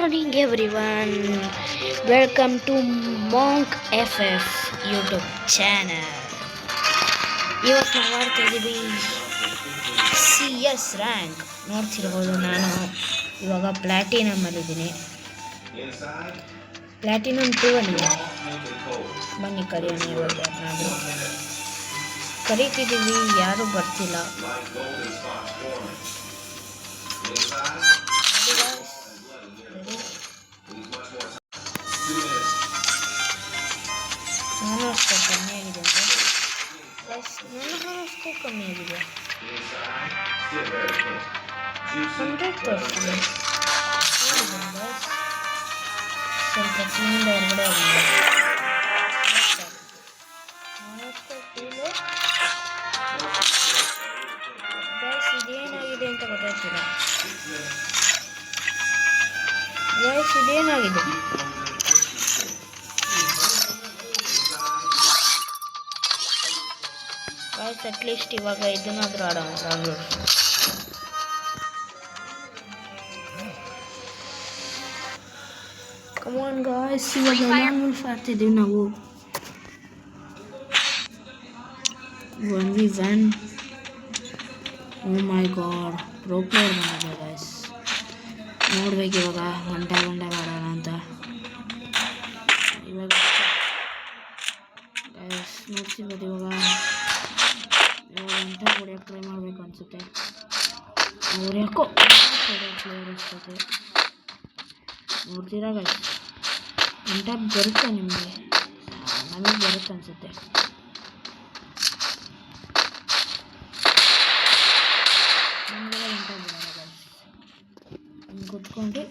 morning everyone. Welcome to Monk FF YouTube channel. ಇವತ್ತು ನಾವು ಮಾಡ್ತಾ ಇದ್ದೀವಿ CS ರ್ಯಾಂಕ್. ನೋಡ್ತಿರ್ಬೋದು, ನಾನು ಇವಾಗ ಪ್ಲ್ಯಾಟಿನಮ್ಮಲ್ಲಿದ್ದೀನಿ. ಪ್ಲ್ಯಾಟಿನಮ್ 2 ಅಲ್ಲಿದ್ದೀನಿ. ಬನ್ನಿ ಕರೆಯೋಣ ಇವಾಗ ಯಾರನ್ನಾದರೂ. ಕರೀತಿದ್ದೀವಿ, ಯಾರೂ ಬರ್ತಿಲ್ಲ. ನಾನು ಅಷ್ಟು ಕಮ್ಮಿ ಆಗಿದೆ ಪ್ಲಸ್ ನನಗೂ ಅಷ್ಟು ಕಮ್ಮಿ ಆಗಿದೆ 100%. ಸ್ವಲ್ಪ ಕ್ಲೀನಿಂದ ಹೊರಗಡೆ ಆಗಿದೆ. ಗ್ಯಾಸ್ ಇದೇನಾಗಿದೆ ಅಂತ ಗೊತ್ತಾಗ್ತಿಲ್ಲ. ಗ್ಯಾಸ್ ಇದೇನಾಗಿದೆ? ಅಟ್ಲೀಸ್ಟ್ ಇವಾಗ ಇದನ್ನಾದ್ರೂ ಆಡೋಣ. ಕಮಾನ್ ಗಾಯ್ಸ್, ಇವಾಗ ಲಾಂಗ್ ವುಲ್ಫ್ ಆಡ್ತಿದ್ದೀವಿ ನಾವು. 1v1. O my god, pro player ಬಂದಿದೆ ಗಾಯ್ಸ್. ನೋಡ್ಬೇಕು ಇವಾಗ ಗಂಟೆ ಆಡೋಣ ಅಂತ. ಇವಾಗ ಗಾಯ್ಸ್ ನೋಡ್ತಿರ್ಬೋದು, ಇವಾಗ ಗಂಟೆ ಹೊಡೆಯೋಕ್ಕೆ ಟ್ರೈ ಮಾಡಬೇಕು ಅನಿಸುತ್ತೆ. ಅವ್ರು ಯಾಕೋ ಪ್ಲೇಯರ್ ಅನಿಸುತ್ತೆ. ನೋಡ್ತೀರಾ ಗಾಯ್ಸ್, ಗಂಟೆ ಬರುತ್ತೆ ನಿಮಗೆ, ನಮಗೆ ಬರುತ್ತೆ ಅನಿಸುತ್ತೆ. ನಮಗೆಲ್ಲ ಗಂಟೆ ಬರೋಲ್ಲ ಗಾಯ್ಸ್. ಹಿಂಗೆ ಕೂತ್ಕೊಂಡು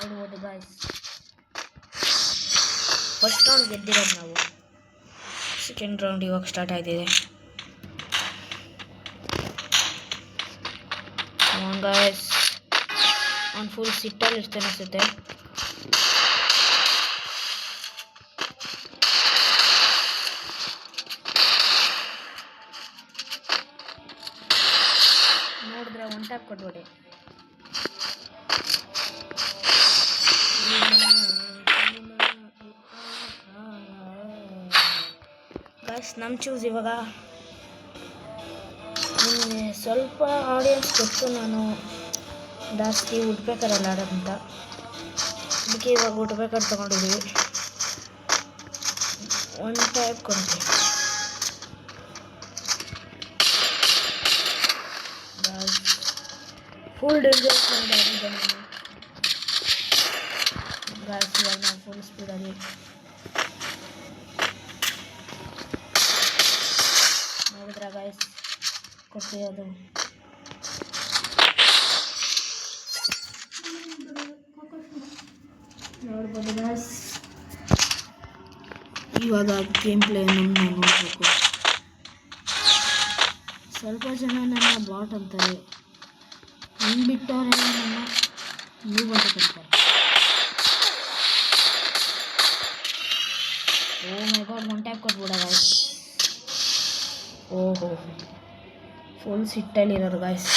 ನೋಡ್ಬೋದು ಗಾಯ್ಸ್. ಫಸ್ಟ್ ರೌಂಡ್ ಗೆದ್ದಿರೋದು ನಾವು. ಸೆಕೆಂಡ್ ರೌಂಡ್ ಇವಾಗ ಸ್ಟಾರ್ಟ್ ಆಗಿದೆ. ಗಾಯ್ಸ್ ಅವ್ನು ಫುಲ್ ಸಿಟ್ಟಲ್ಲಿ ಇರ್ತಾನೆ ಅನಿಸುತ್ತೆ. ನೋಡಿದ್ರೆ ಒನ್ ಟ್ಯಾಪ್ ಕೊಟ್ಬಿಡಿ. ಗಾಯ್ಸ್ ನಮ್ಮ ಚೂಸ್ ಇವಾಗ. ಸ್ವಲ್ಪ ಆಡಿಯನ್ಸ್ ಗೊತ್ತು, ನಾನು ಜಾಸ್ತಿ ಉಡ್ಬೇಕಾರಲ್ಲ ಆಡೋದಂತ, ಅದಕ್ಕೆ ಇವಾಗ ಉಡ್ಬೇಕಾದ್ರೆ ತೊಗೊಂಡಿದ್ದೀವಿ. ಒನ್ ಟೈಪ್ ಕೊಡ್ತೀವಿ. ಫುಲ್ ಡೇಂಜರ್ಸ್ ಮಾಡಿದೆ ನಾನು ಗಾಯ್ಸ್. ಇವಾಗ ನಾವು ಫುಲ್ ಸ್ಪೀಡಲ್ಲಿ ನೋಡಿದ್ರೆ ಗಾಯ್ಸ್ ಕೊಟ್ಟಿರೋದು. ನೋಡ್ಬೋದು ಗಾಯ್ಸ್, ಇವಾಗ ಗೇಮ್ ಪ್ಲೇ ನಮ್ಮ ನೋಡಬೇಕು. ಸ್ವಲ್ಪ ಜನ ನನ್ನ ಬಾಟ್ ಅಂತಾರೆ, ಹಿಂಗೆ ಬಿಟ್ಟವರೆಲ್ಲ ನನ್ನ ನೀವು ಅಂತ ಕರೀತಾರೆ. ಓ my god, one tap ಕೊಟ್ಬಿಡ guys. ಓಹೋ, ಫುಲ್ ಸಿಟ್ಟಲ್ಲಿರೋರು ಗಾಯ್ಸ್.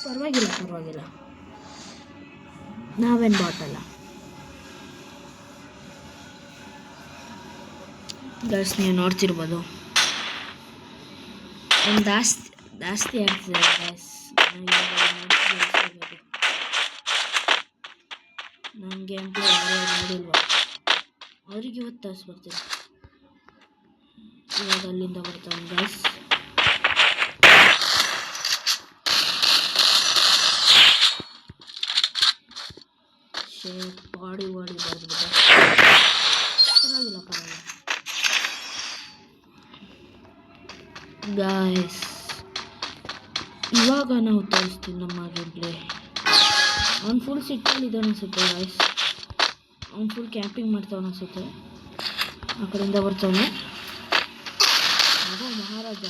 ಪರವಾಗಿಲ್ಲ, ನಾವೇನು ಬಾಟಲ್ಲ ಗಾಯ್ಸ್. ನೀವು ನೋಡ್ತಿರ್ಬೋದು, ಒಂದು ಜಾಸ್ತಿ ಆಗ್ತಿದೆ ಗಾಯ್ಸ್. ನನ್ನ ಗೇಮ್ ಪ್ಲೇ ಯಾರು ನೋಡಿಲ್ವ ಅವ್ರಿಗೆ ಇವತ್ತು ತರಿಸ್ಬರ್ತೀನಿ. ಇವಾಗ ಅಲ್ಲಿಂದ ಬರ್ತಾನೆ ಗಾಯ್ಸ್. ಬಾಡಿ ಬರ್ದ್ಬಿಟ್ಟೆ. ಪರವಾಗಿಲ್ಲ ಗಾಯ್ಸ್. ಇವಾಗ ನಾವು ತೋರಿಸ್ತೀವಿ ನಮ್ಮ ಗೇಮ್ ಪ್ಲೇ. ಅವ್ನು ಫುಲ್ ಸಿಟ್ಟಲ್ಲಿದೆ ಅನಿಸುತ್ತೆ ಗಾಯ್ಸ್. ಅವ್ನು ಫುಲ್ ಕ್ಯಾಂಪಿಂಗ್ ಮಾಡ್ತಾವನು ಅನಿಸುತ್ತೆ. ಆ ಕಡೆಯಿಂದ ಬರ್ತಾವನೆ ಮಹಾರಾಜ.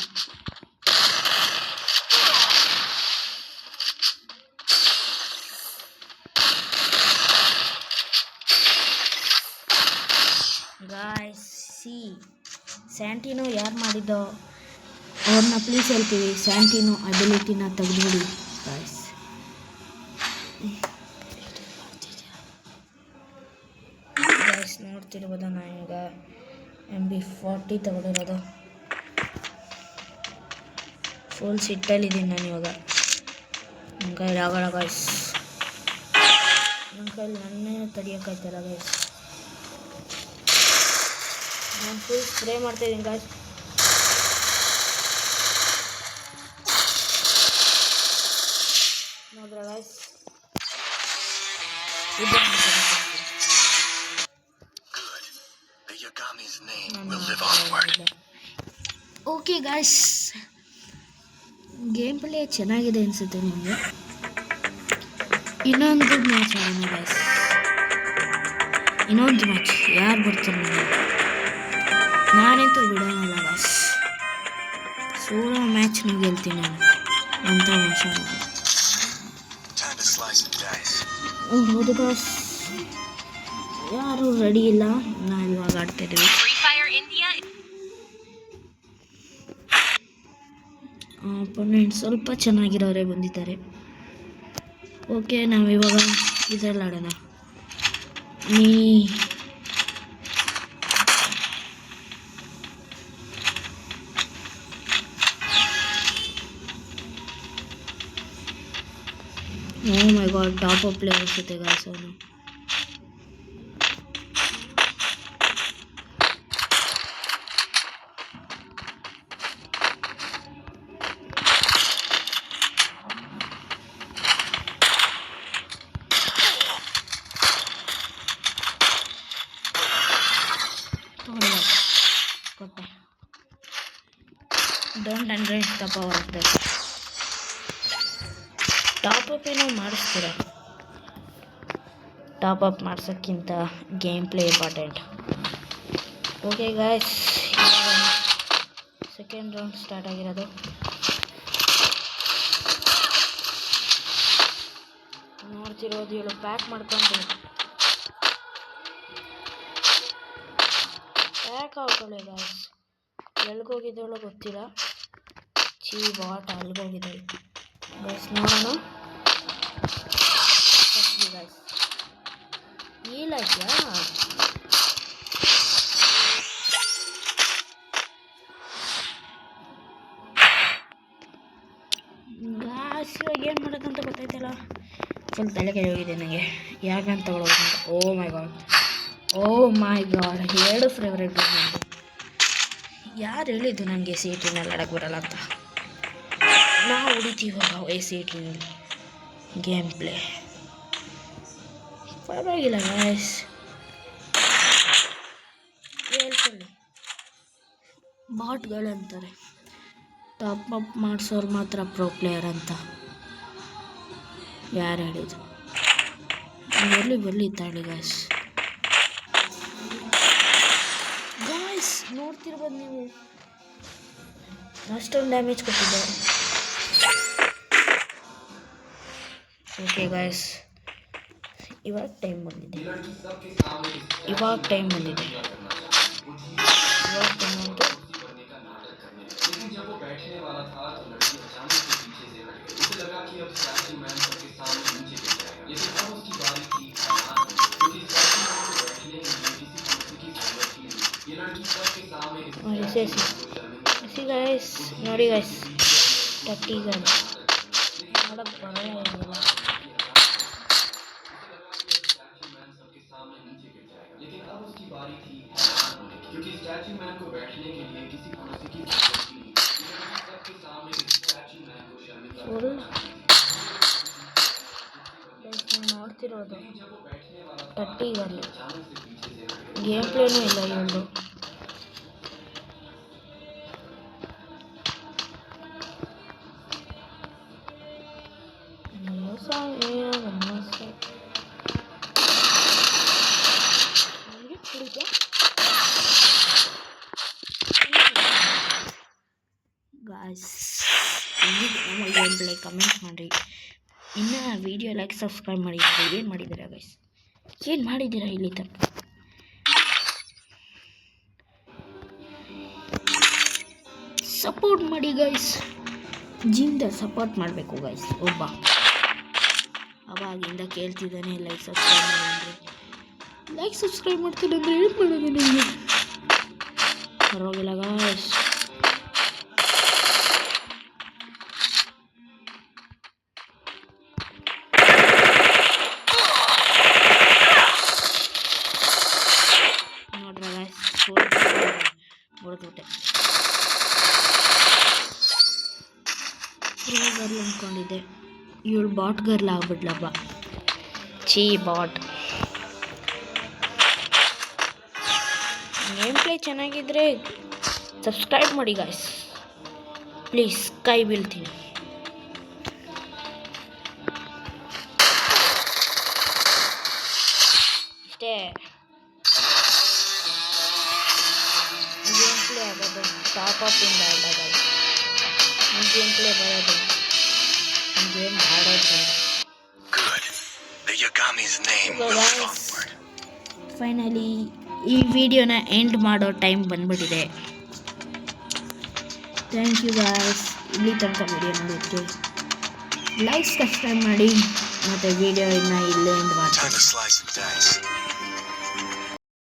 ಸ್ಯಾಂಟಿನೋ ಯಾರು ಮಾಡಿದ್ದೋ ಅವ್ರನ್ನ ಪ್ಲೀಸ್ ಹೇಳ್ತೀವಿ, ಸ್ಯಾಂಟಿನೋ ಅಬಿಲಿಟಿನ ತೆಗೆದುಬಿಡಿ ಗಾಯ್ಸ್. ಗಾಯ್ಸ್ ನೋಡ್ತಿರ್ಬೋದು ನಾನು ಈಗ MB40 ತಗೊಂಡಿರೋದು. ಫುಲ್ ಸಿಟ್ಟಲ್ಲಿದ್ದೀನಿ ನಾನು ಇವಾಗ. ನನ್ನ ಕೈಲಿ ಆಗೋಲ್ಲ ಗಾಯ್ಸ್, ನನ್ನ ಕೈಲಿ ನನ್ನೇ ತಡಿಯೋಕ್ಕಾಯ್ತಲ್ಲ ಗಾಯ್ಸ್. ನಾನು ಫುಲ್ ಸ್ಪ್ರೇ ಮಾಡ್ತಾಯಿದ್ದೀನಿ ಗಾಯ್ಸ್. ನೋಡ್ರ guys, okay guys, game play ಚೆನ್ನಾಗಿದೆ ಅನಿಸುತ್ತೆ ನಿಮಗೆ. ಇನ್ನೊಂದು ಮ್ಯಾಚ್ ಆಡೋಣ ಗಾಯ್ಸ್, ಇನ್ನೊಂದು ಮ್ಯಾಚ್. ಯಾರು ಬರ್ತಾರೆ ನನಗೆ, ನಾನಂತೂ ಬಿಡೋಣಲ್ಲ ಗಾಯ್ಸ್. ಸೋಲೋ ಮ್ಯಾಚ್ನ ಗೆಲ್ತೀನಿ ನಾನು ಅಂತ ಮನುಷ್ಯ. ಹೌದು ಗಾಯ್ಸ್, ಯಾರು ರೆಡಿ ಇಲ್ಲ, ನಾವು ಇವಾಗ ಆಡ್ತಾಯಿದ್ದೀವಿ. ಅಪೋನೆಂಟ್ ಸ್ವಲ್ಪ ಚೆನ್ನಾಗಿರೋರೇ ಬಂದಿದ್ದಾರೆ. ಓಕೆ, ನಾವಿವಾಗ ಇದರಲ್ಲಿ ಆಡೋಣ. Oh my God, top up player ಅನಿಸುತ್ತೆ ಗಾಯ್ಸ್ ಅವನು. ಕೊಟ್ಟೆ. Don't underestimate the power of that. Top up ಏನೋ ಮಾಡಿಸ್ತೀರ, ಟಾಪ್ ಅಪ್ ಮಾಡ್ಸೋಕ್ಕಿಂತ game play important. Okay guys, second round start ಆಗಿರೋದು. ನೋಡ್ತಿರೋದು ಇವಳು ಪ್ಯಾಕ್ ಮಾಡ್ಕೊಂಡು ಪ್ಯಾಕ್ ಆಗ್ಕೊಳ್ಳಿ ಗಾಯ್ಸ್. ಎಲ್ಗೋಗಿದ್ದವಳು ಗೊತ್ತಿಲ್ಲ, ಚೀ ಬಾಟ್ ಅಲ್ಗೋಗಿದ್ದಾಳೆ ಗಾಯ್ಸ್. ನೋಡೋಣ ಗಾಯ್ಸ್, ಇಲ್ಲ ಗಾಯ್ಸ್. ಇವಾಗ ಏನು ಮಾಡೋದಂತ ಗೊತ್ತಾಯ್ತಲ್ಲ, ಫುಲ್ ತಲೆಗೆ ಹೋಗಿದೆ ನನಗೆ. ಯಾಕಂತ ತಗೊಳ್ಳೋದು. ಓ ಮೈ ಗಾಡ್, 2 ಫೇವ್ರೇಟ್ ಬಂದು. ಯಾರು ಹೇಳಿದ್ದು ನನಗೆ CETನಲ್ಲಿ ಆಡೋಕ್ಕೆ ಬರಲ್ಲ ಅಂತ? ನಾವು ಹೊಡಿತೀವಾಗ CETನಲ್ಲಿ ಗೇಮ್ ಪ್ಲೇ ಪರವಾಗಿಲ್ಲ ಗಾಯ್ಸ್. ಹೇಳ್ಕೊಳ್ಳಿ, ಬಾಟ್ಗಳಂತಾರೆ ಟಾಪ್ ಅಪ್ ಮಾಡಿಸೋರು ಮಾತ್ರ ಪ್ರೋ ಪ್ಲೇಯರ್ ಅಂತ. ಯಾರು ಹೇಳಿದ್ದು? ಬರ್ಲಿ ತಾಳಿ ಗಾಯ್ಸ್. ನೋಡ್ತಿರ್ಬೋದು ನೀವು, ಅಷ್ಟೊಂದು ಡ್ಯಾಮೇಜ್ ಕೊಟ್ಟಿದ್ದೆ. ಓಕೆ ಗಾಯ್ಸ್, ಇವಾಗ ಟೈಮ್ ಬಂದಿದೆ. ಗಾಯ್ಸ್ ನೋಡಿ ಗಾಯ್ಸ್, 30 ಗನ್ ಮಾಡೋಕ್ಕೆ ಬರಲ್ಲ. ನೋಡ್ತಿರೋದು 30 ಗನ್, ಗೇಮ್ ಪ್ಲೇನೂ ಇಲ್ಲ ಇವಳು. ಗಾಯ್ಸ್, ನಮ್ಮ ಗೇಮ್ ಪ್ಲೇ ಕಮೆಂಟ್ ಮಾಡಿ. ಇನ್ನು ವಿಡಿಯೋ ಲೈಕ್ ಸಬ್ಸ್ಕ್ರೈಬ್ ಮಾಡಿದ್ದೀರಾ? ಏನು ಮಾಡಿದ್ದೀರಾ ಗೈಸ್? ಏನು ಮಾಡಿದ್ದೀರಾ ಇಲ್ಲಿ ತನಕ? ಸಪೋರ್ಟ್ ಮಾಡಿ ಗೈಸ್. ಜಿಂದ ಸಪೋರ್ಟ್ ಮಾಡಬೇಕು ಗೈಸ್. ಒಬ್ಬ ಅವಾಗಿಂದ ಕೇಳ್ತಿದ್ದಾನೆ ಲೈಕ್ ಸಬ್ಸ್ಕ್ರೈಬ್ ಮಾಡಿ. ಲೈಕ್ ಸಬ್ಸ್ಕ್ರೈಬ್ ಮಾಡ್ತೀನಿ ಅಂದರೆ ಏನು ಮಾಡೋದು ನಿಮಗೆ? ಪರವಾಗಿಲ್ಲ ಗೈಸ್. ನೋಡ್ರ ಗೈಸ್ ಹೊಡೆದ್ಬಿಟ್ಟೆ. ಗರ್ಲ್ ಅಂದ್ಕೊಂಡಿದ್ದೆ, ಇವಳು ಬಾಟ್ ಗರ್ಲ್ ಆಗ್ಬಿಡ್ಲಪ್ಪ. ಚೀ ಬಾಟ್. ಗೇಮ್ ಪ್ಲೇ ಚೆನ್ನಾಗಿದ್ದರೆ ಸಬ್ಸ್ಕ್ರೈಬ್ ಮಾಡಿ ಗಾಯ್ಸ್ ಪ್ಲೀಸ್. ಕೈ ಬೀಳ್ತೀನಿ. ಇಷ್ಟೇ ಗೇಮ್ ಪ್ಲೇ ಆಗೋದು. ಟಾಪ್ ಅಪ್ ಇಂದ ಅಲ್ಲ ಗಾಯ್ಸ್, ಗೇಮ್ ಪ್ಲೇ ಬರೋದು ಗೇಮ್ ಆಡೋದ್ರಿಂದ. ಫೈನಲಿ ಈ ವಿಡಿಯೋನ ಎಂಡ್ ಮಾಡೋ ಟೈಮ್ ಬಂದ್ಬಿಟ್ಟಿದೆ. Thank you guys. ಇಲ್ಲಿ ತನಕ ವಿಡಿಯೋ ನೋಡಿದ್ದು ಲೈಕ್ ಸಬ್ಸ್ಕ್ರೈಬ್ ಮಾಡಿ. ಮತ್ತು ವಿಡಿಯೋ ಇನ್ನು ಇಲ್ಲೇ ಎಂಡ್ ಮಾಡ್ತೀನಿ.